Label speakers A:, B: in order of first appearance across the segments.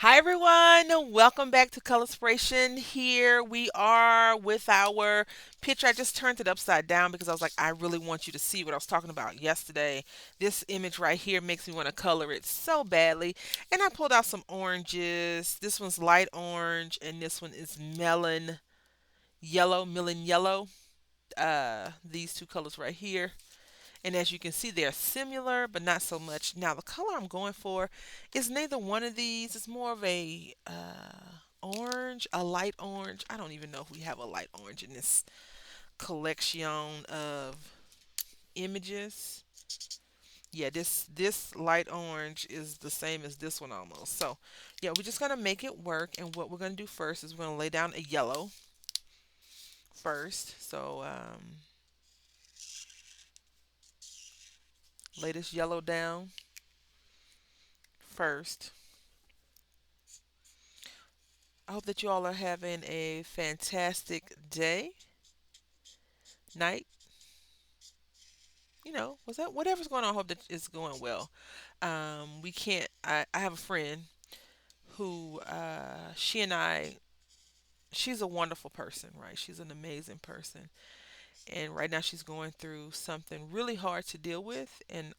A: Hi everyone, welcome back to ColorSpiration. Here we are with our picture. I just turned it upside down because I was like, I really want you to see what I was talking about yesterday. This image right here makes me want to color it so badly. And I pulled out some oranges. This one's light orange and this one is melon yellow. These two colors right here. And as you can see, they're similar, but not so much. Now, the color I'm going for is neither one of these. It's more of a orange, a light orange. I don't even know if we have a light orange in this collection of images. Yeah, this light orange is the same as this one almost. So, yeah, we're just gonna make it work. And what we're gonna do first is we're gonna lay down a yellow first. So, lay this yellow down first. I hope that you all are having a fantastic day, night. Was that whatever's going on? I hope that it's going well. We can't. I have a friend who she and I. She's a wonderful person, right? She's an amazing person, and right now she's going through something really hard to deal with, and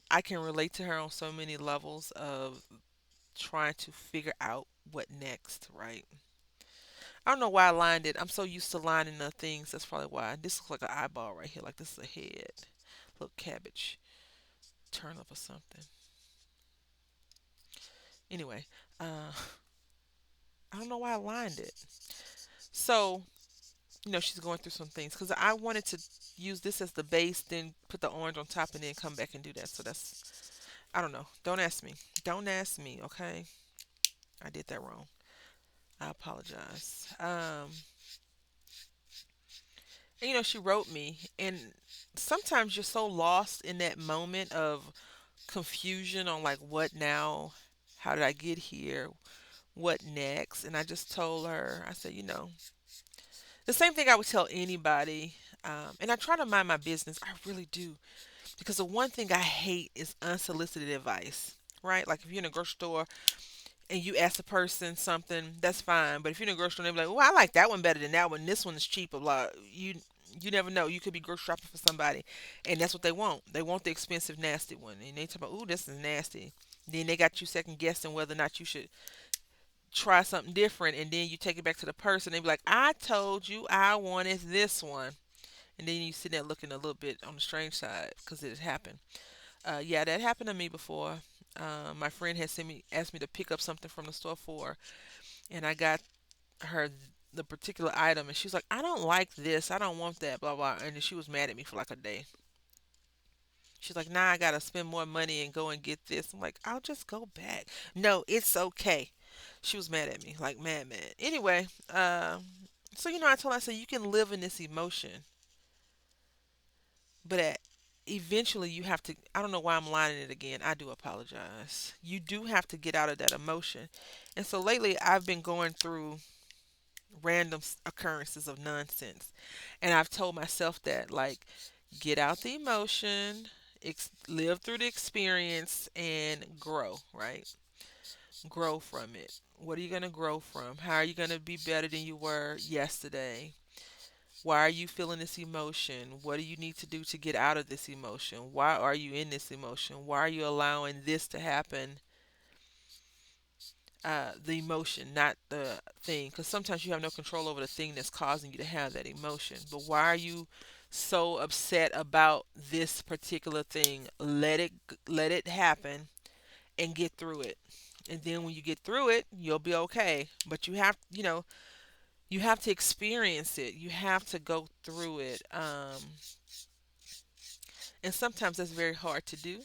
A: I can relate to her on so many levels of trying to figure out what next, right? I don't know why I lined it. I'm so used to lining the things. That's probably why. This looks like an eyeball right here. Like this is a head. Little cabbage turnip or something. Anyway, I don't know why I lined it. So, she's going through some things. Because I wanted to use this as the base, then put the orange on top, and then come back and do that. So I don't know. Don't ask me. Don't ask me, okay? I did that wrong. I apologize. And, she wrote me, and sometimes you're so lost in that moment of confusion on like what now, how did I get here, what next. And I just told her, I said, the same thing I would tell anybody. And I try to mind my business. I really do. Because the one thing I hate is unsolicited advice, right? Like if you're in a grocery store and you ask a person something, that's fine. But if you're in a grocery store and they're like, well, I like that one better than that one. This one is cheaper. Blah. You never know. You could be grocery shopping for somebody, and that's what they want. They want the expensive, nasty one, and they talk about, "Ooh, this is nasty." Then they got you second guessing whether or not you should try something different, and then you take it back to the person. They be like, "I told you I wanted this one," and then you sit there looking a little bit on the strange side because it has happened. Yeah, that happened to me before. My friend had asked me to pick up something from the store for her, and I got her the particular item, and she was like, "I don't like this. I don't want that." Blah blah, and then she was mad at me for like a day. She's like, "Now I gotta spend more money and go and get this." I'm like, "I'll just go back." No, it's okay. She was mad at me, like mad, mad. Anyway, so I told her, I said, you can live in this emotion, but eventually you have to. I don't know why I'm lining it again. I do apologize. You do have to get out of that emotion, and so lately I've been going through random occurrences of nonsense. And I've told myself that, like, get out the emotion, live through the experience, and grow, right? Grow from it. What are you going to grow from? How are you going to be better than you were yesterday? Why are you feeling this emotion? What do you need to do to get out of this emotion? Why are you in this emotion? Why are you allowing this to happen? The emotion, not the thing. Because sometimes you have no control over the thing that's causing you to have that emotion. But why are you so upset about this particular thing? Let it happen and get through it. And then when you get through it, you'll be okay. But you have to experience it. You have to go through it. And sometimes that's very hard to do.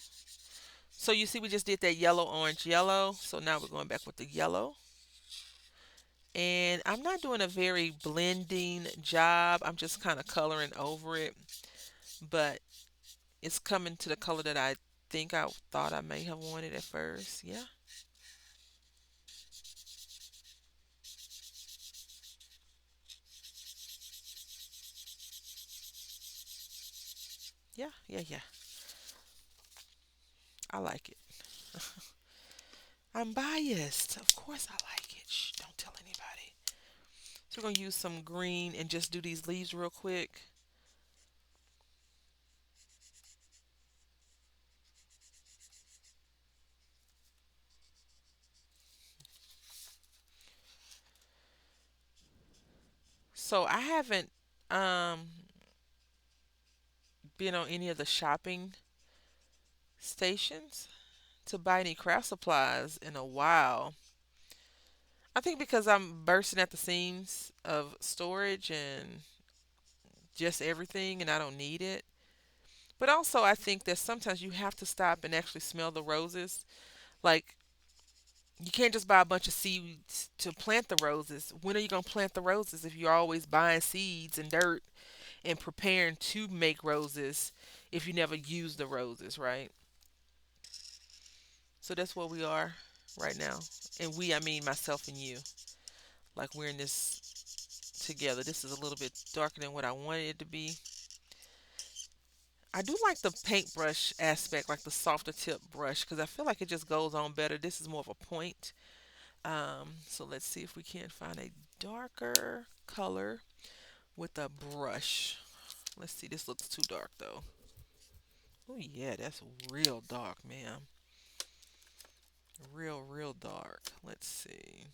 A: So you see, we just did that yellow, orange, yellow. So now we're going back with the yellow. And I'm not doing a very blending job. I'm just kind of coloring over it, but it's coming to the color that I think I thought I may have wanted at first. Yeah, yeah, yeah, yeah. I like it. I'm biased. Of course I like it. Shh, don't tell anybody. So we're gonna use some green and just do these leaves real quick. So I haven't um been on any of the shopping stations to buy any craft supplies in a while. I think because I'm bursting at the seams of storage and just everything and I don't need it. But also I think that sometimes you have to stop and actually smell the roses. Like you can't just buy a bunch of seeds to plant the roses. When are you going to plant the roses if you're always buying seeds and dirt and preparing to make roses if you never use the roses, right? So that's where we are right now. And we, I mean myself and you. Like we're in this together. This is a little bit darker than what I wanted it to be. I do like the paintbrush aspect, like the softer tip brush, because I feel like it just goes on better. This is more of a point. So let's see if we can find a darker color with a brush. Let's see, this looks too dark though. Oh yeah, that's real dark, man. Real dark. Let's see.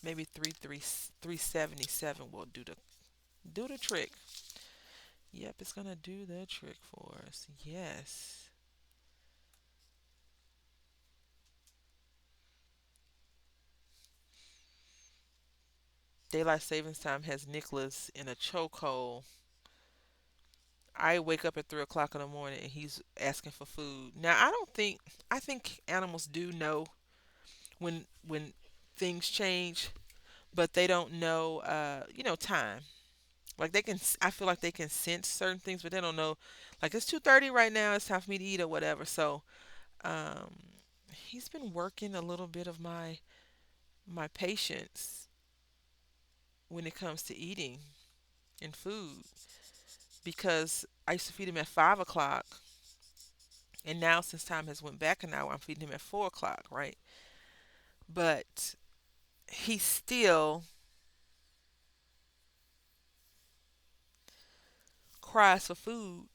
A: Maybe 377 will do the trick. Yep, it's gonna do the trick for us. Yes. Daylight savings time has Nicholas in a chokehold. I wake up at 3 o'clock in the morning and he's asking for food. Now I don't think I think animals do know when things change, but they don't know time. Like they can I feel like they can sense certain things, but they don't know like it's 2:30 right now, it's time for me to eat or whatever. So, um he's been working a little bit of my patience when it comes to eating and food because I used to feed him at 5 o'clock, and now since time has went back an hour, I'm feeding him at 4 o'clock, right? But he still cries for food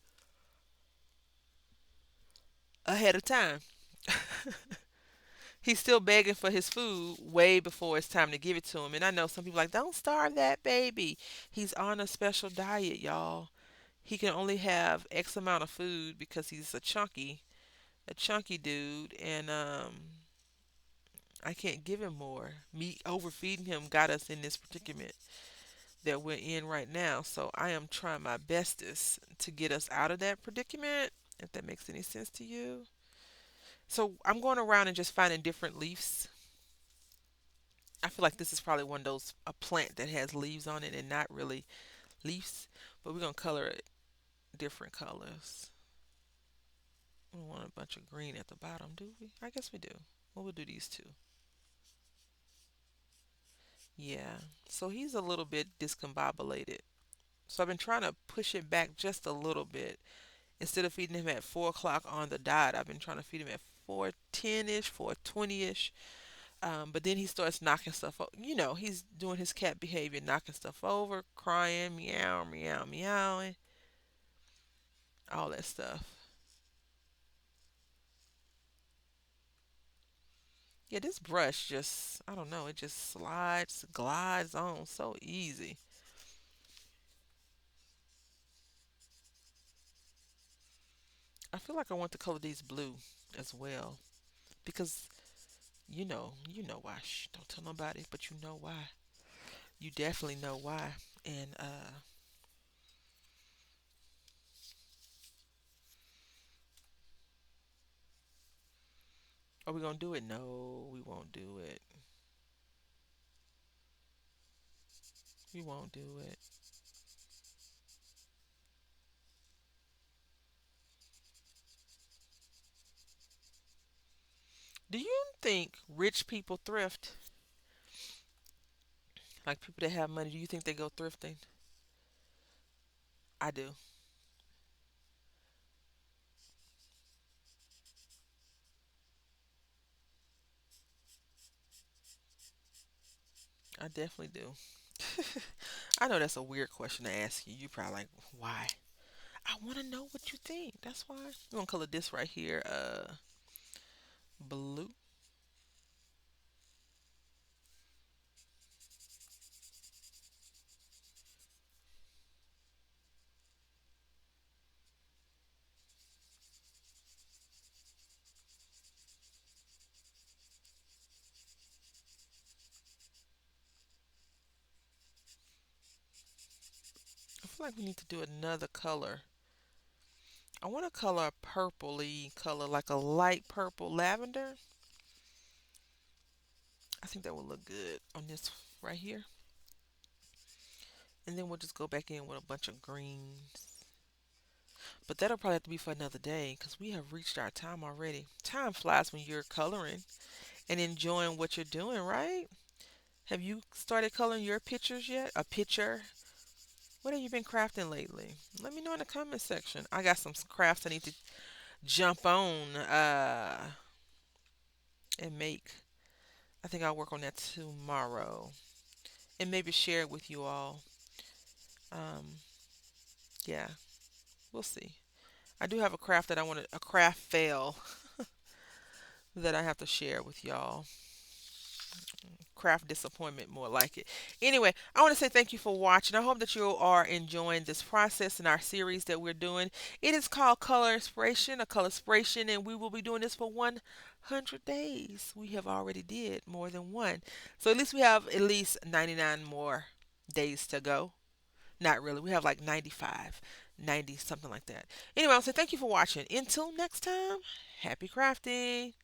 A: ahead of time. He's still begging for his food way before it's time to give it to him. And I know some people like, don't starve that baby. He's on a special diet, y'all. He can only have X amount of food because he's a chunky dude, and I can't give him more. Me overfeeding him got us in this predicament that we're in right now. So I am trying my bestest to get us out of that predicament, if that makes any sense to you. So I'm going around and just finding different leaves. I feel like this is probably one of those a plant that has leaves on it and not really leaves, but we're gonna color it different colors. We don't want a bunch of green at the bottom, do we? I guess we do. Well, we'll do these two. Yeah. So he's a little bit discombobulated. So I've been trying to push it back just a little bit. Instead of feeding him at 4 o'clock on the dot, I've been trying to feed him at 4:10 ish, 4:20 ish. But then he starts knocking stuff over. He's doing his cat behavior, knocking stuff over, crying, meow, meow, meowing, all that stuff. Yeah, this brush just, I don't know, it just slides, glides on so easy. I feel like I want to color these blue as well because you know why. Shh, don't tell nobody, but you know why. You definitely know why. And are we gonna do it? No, we won't do it. We won't do it. Do you think rich people thrift? Like people that have money, do you think they go thrifting? I do. I definitely do. I know that's a weird question to ask you. You probably like, why? I want to know what you think. That's why. I'm gonna color this right here, blue. I feel like we need to do another color. I want to color a purpley color, like a light purple lavender. I think that would look good on this right here. And then we'll just go back in with a bunch of greens. But that'll probably have to be for another day because we have reached our time already. Time flies when you're coloring and enjoying what you're doing, right? Have you started coloring your pictures yet? A picture? What have you been crafting lately? Let me know in the comment section. I got some crafts I need to jump on and make. I think I'll work on that tomorrow and maybe share it with you all. Um, yeah, we'll see. I do have a craft that I want to, a craft fail that I have to share with y'all. Craft disappointment, more like it. Anyway, I want to say thank you for watching. I hope that you are enjoying this process in our series that we're doing. It is called ColorSpiration, a ColorSpiration, and we will be doing this for 100 days. We have already did more than one. So at least we have at least 99 more days to go. Not really. We have like 95, 90, something like that. Anyway, I'll say thank you for watching. Until next time, happy crafting.